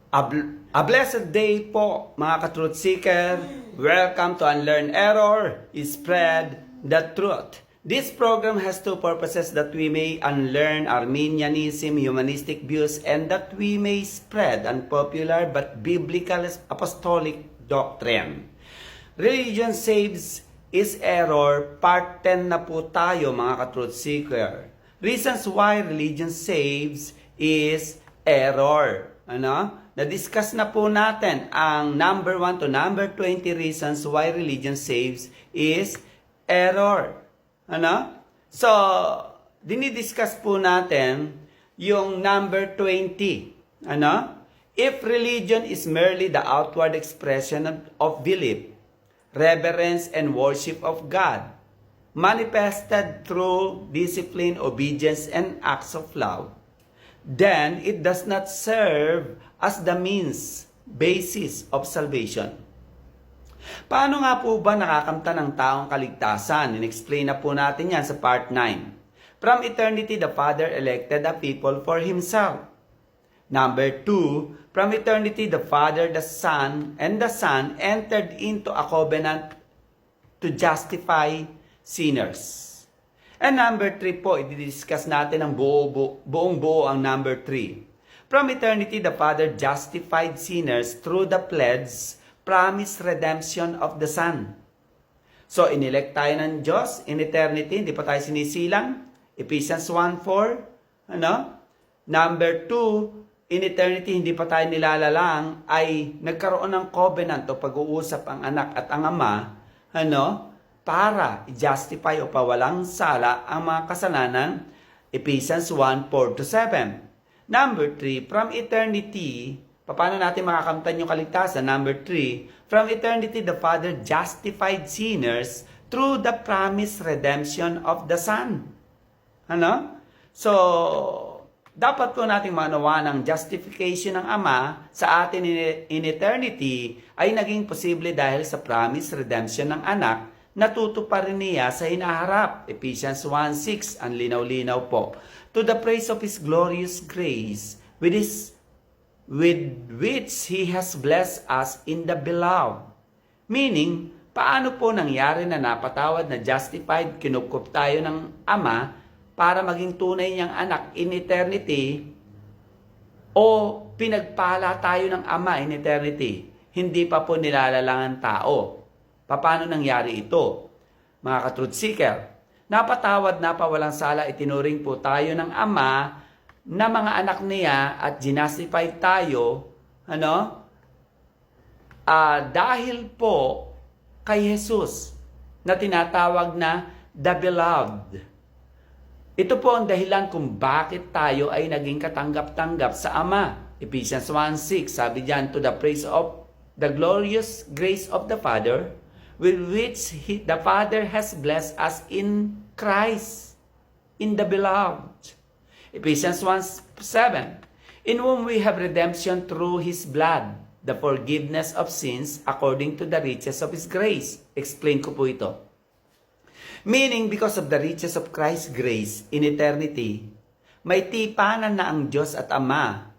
A blessed day po mga ka-truth seeker. Welcome to Unlearn Error, Spread the Truth. This program has two purposes: that we may unlearn Arminianism, humanistic views, and that we may spread unpopular but biblical apostolic doctrine. Religion saves is error, part 10 na po tayo mga ka-truth seeker. Reasons why religion saves is error. Na-discuss na po natin ang number 1 to number 20 reasons why religion saves is error. So, dinidiscuss po natin yung number 20. If religion is merely the outward expression of belief, reverence, and worship of God, manifested through discipline, obedience, and acts of love, then it does not serve as the basis of salvation. Paano nga po ba nakakamtan ng taong kaligtasan? In-explain na po natin yan sa part 9. From eternity, the Father elected a people for Himself. Number 2, from eternity, the Father, the Son, and the Son entered into a covenant to justify sinners. And number 3 po, i-discuss natin ang buong-buo ang number 3. From eternity, the Father justified sinners through the pledge, promised redemption of the Son. So, inelect tayo ng Diyos in eternity, hindi pa tayo sinisilang. Ephesians 1:4. Number 2, in eternity, hindi pa tayo nilalalang, ay nagkaroon ng covenant o pag-uusap ang anak at ang ama, para i-justify o pawalang sala ang mga kasalanan. Ephesians 1:4-7. Number 3, from eternity, paano natin makakamtan yung kaligtasan? Number 3, from eternity, the Father justified sinners through the promised redemption of the Son. So, dapat po nating manawa ng justification ng Ama sa atin in eternity ay naging posible dahil sa promised redemption ng anak, natutuparin niya sa hinaharap. Ephesians 1:6, ang linaw-linaw po. To the praise of His glorious grace, with which He has blessed us in the beloved. Meaning, paano po nangyari na napatawad, na justified, kinukup tayo ng Ama para maging tunay niyang anak in eternity, o pinagpala tayo ng Ama in eternity, hindi pa po nilalalangan tao. Paano nangyari ito? Mga ka-truth seeker, napatawad, napawalang sala, itinuring po tayo ng Ama na mga anak niya at ginastify tayo, dahil po kay Jesus na tinatawag na the beloved. Ito po ang dahilan kung bakit tayo ay naging katanggap-tanggap sa Ama. Ephesians 1:6, sabi diyan, to the praise of the glorious grace of the Father, with which the Father has blessed us in Christ, in the beloved. Ephesians 1:7, in whom we have redemption through His blood, the forgiveness of sins according to the riches of His grace. Explain ko po ito. Meaning, because of the riches of Christ's grace in eternity, may tipanan na ang Diyos at Ama,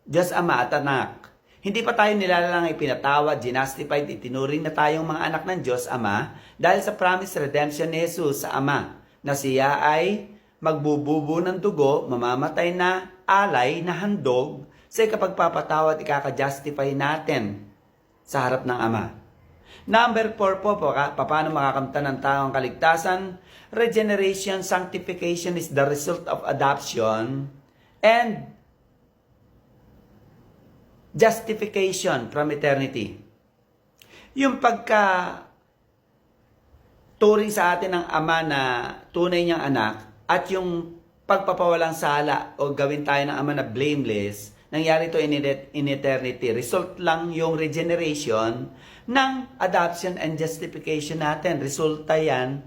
Diyos Ama at Anak. Hindi pa tayo nilalang ipinatawad, ginastified, itinuring na tayong mga anak ng Diyos Ama dahil sa promised redemption ni Jesus sa Ama, na siya ay magbububo ng dugo, mamamatay na alay na handog sa ikapagpapatawad, ikaka-justify natin sa harap ng Ama. Number 4 po, paano makakamtan ng taong kaligtasan? Regeneration, sanctification is the result of adoption and justification from eternity. Yung turing sa atin ng Ama na tunay niyang anak at yung pagpapawalang sala o gawin tayo ng Ama na blameless, nangyari ito in eternity. Result lang yung regeneration ng adoption and justification natin. Resulta yan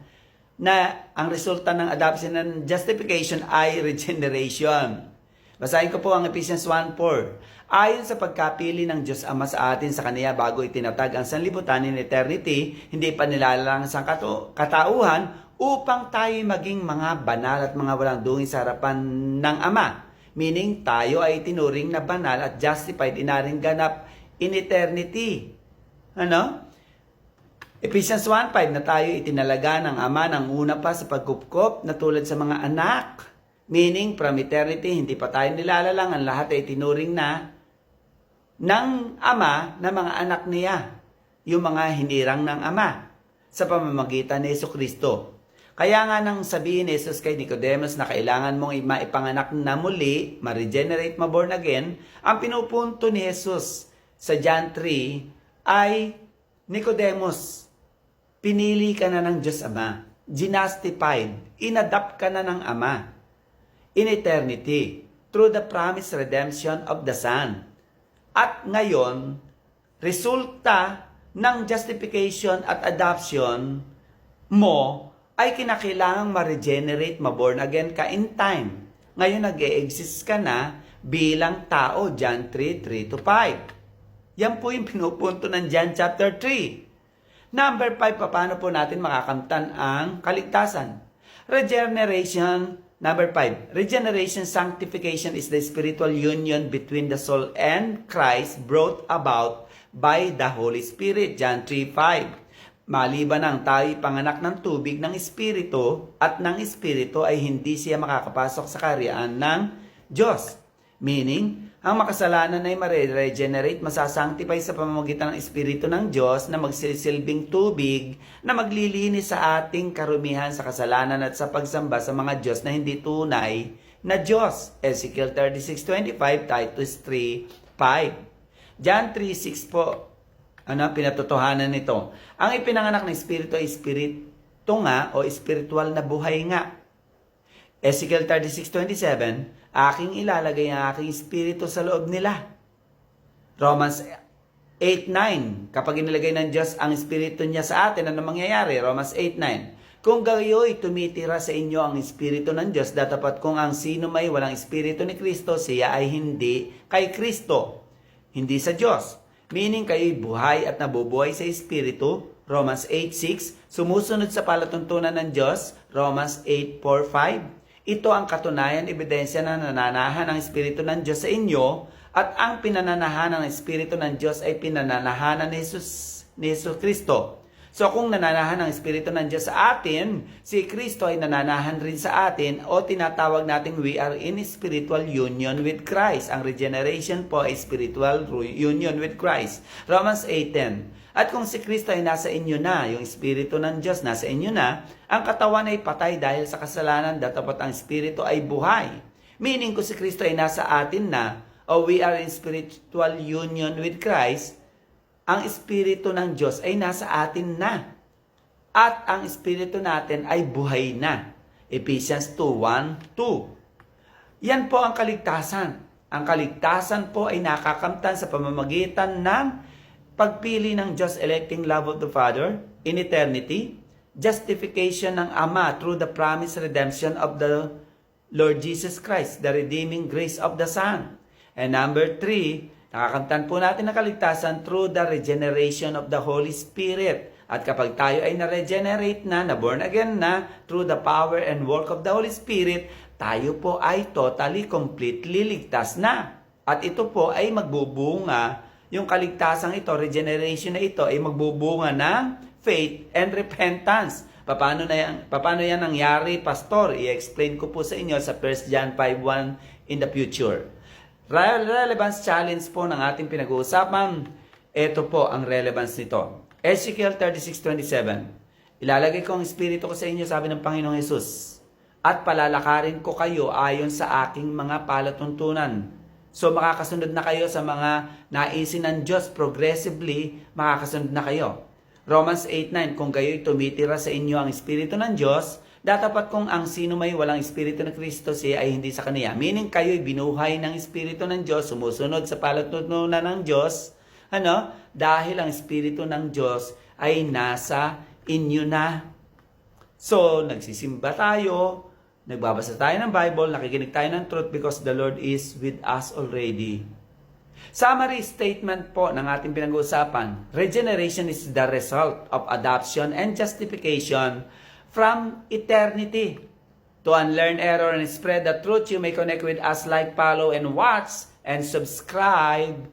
na ang resulta ng adoption and justification ay regeneration. Basahin ko po ang Ephesians 1:4. Ayon sa pagkapili ng Diyos Ama sa atin sa Kaniya bago itinatag ang sanlibutan in eternity, hindi pa nilalang sa katauhan upang tayo maging mga banal at mga walang dungis sa harapan ng Ama. Meaning, tayo ay tinuring na banal at justified inaring ganap in eternity. Ano? Ephesians 1:5 na tayo itinalaga ng Ama ng una pa sa pagkupkop na tulad sa mga anak. Meaning, from eternity, hindi pa tayo nilalalang, ang lahat ay tinuring na ng Ama na mga anak niya. Yung mga hinirang ng Ama sa pamamagitan ni Jesucristo. Kaya nga nang sabihin ni Jesus kay Nicodemus na kailangan mong maipanganak na muli, ma-regenerate, ma-born again, ang pinupunto ni Jesus sa John 3 ay, Nicodemus, pinili ka na ng Diyos Ama, justified, inadapt ka na ng Ama, in eternity, through the promised redemption of the Son. At ngayon, resulta ng justification at adoption mo ay kinakailangang ma-regenerate, ma-born again ka in time. Ngayon nag-e-exist ka na bilang tao, John 3:3-5. Yan po yung pinupunto ng John chapter 3. Number 5, paano po natin makakamtan ang kaligtasan? Regeneration, number 5. Regeneration, sanctification is the spiritual union between the soul and Christ brought about by the Holy Spirit, John 3:5. Maliban ang tayo'y panganak ng tubig ng Espiritu at ng Espiritu ay hindi siya makakapasok sa karyaan ng Diyos. Meaning, ang makasalanan ay ma-regenerate, masasanctify sa pamamagitan ng Espiritu ng Diyos na magsisilbing tubig na maglilinis sa ating karumihan sa kasalanan at sa pagsamba sa mga Diyos na hindi tunay na Diyos. Ezekiel 36:25, Titus 3:5. John 3:6 po. Pinatotohanan nito. Ang ipinanganak ng Espiritu ay Espiritu nga o espiritual na buhay nga. Ezekiel 36:27, aking ilalagay ang aking Espiritu sa loob nila. Romans 8:9, kapag inilagay ng Diyos ang Espiritu niya sa atin, ano mangyayari? Romans 8:9, kung gayo'y tumitira sa inyo ang Espiritu ng Diyos, datapat kung ang sino may walang Espiritu ni Kristo, siya ay hindi kay Kristo, hindi sa Diyos. Meaning kayo'y buhay at nabubuhay sa Espiritu, Romans 8:6, sumusunod sa palatuntunan ng Diyos, Romans 8:4-5. Ito ang katunayan, ebidensya na nananahan ang Espiritu ng Diyos sa inyo at ang pinananahan ng Espiritu ng Diyos ay pinananahan ni Jesus Kristo. So kung nananahan ang Espiritu ng Diyos sa atin, si Kristo ay nananahan rin sa atin o tinatawag nating we are in spiritual union with Christ. Ang regeneration po ay spiritual union with Christ. Romans 8:10. At kung si Kristo ay nasa inyo na, yung Espiritu ng Diyos nasa inyo na, ang katawan ay patay dahil sa kasalanan, dapat ang Espiritu ay buhay. Meaning kung si Kristo ay nasa atin na, o we are in spiritual union with Christ, ang Espiritu ng Diyos ay nasa atin na. At ang Espiritu natin ay buhay na. Ephesians 2:1-2. Yan po ang kaligtasan. Ang kaligtasan po ay nakakamtan sa pamamagitan ng pagpili ng Diyos, electing love of the Father in eternity, justification ng Ama through the promised redemption of the Lord Jesus Christ, the redeeming grace of the Son. And number 3, nakakamtan po natin ang kaligtasan through the regeneration of the Holy Spirit. At kapag tayo ay na-regenerate na, na-born again na, through the power and work of the Holy Spirit, tayo po ay totally, completely ligtas na. At ito po ay magbubunga, yung kaligtasang ito, regeneration na ito, ay magbubunga ng faith and repentance. Paano yan nangyari, Pastor? I-explain ko po sa inyo sa 1 John 5:1 in the future. Relevance challenge po ng ating pinag-uusapan. Ito po ang relevance nito. Ezekiel 36:27. Ilalagay ko ang Espiritu ko sa inyo, sabi ng Panginoong Hesus, at palalakarin ko kayo ayon sa aking mga palatuntunan. So makakasunod na kayo sa mga naisin ng Diyos progressively, makakasunod na kayo. Romans 8:9, kung kayo'y tumitira sa inyo ang Espiritu ng Diyos, datapat kung ang sino may walang Espiritu ng Kristo, siya ay hindi sa kaniya. Meaning kayo'y binuhay ng Espiritu ng Diyos, sumusunod sa palatuntunan ng Diyos, dahil ang Espiritu ng Diyos ay nasa inyo na. So, nagsisimba tayo, nagbabasa tayo ng Bible, nakikinig tayo ng truth because the Lord is with us already. Summary statement po ng ating pinag-uusapan. Regeneration is the result of adoption and justification from eternity. To unlearn error and spread the truth, you may connect with us, like, follow, and watch, and subscribe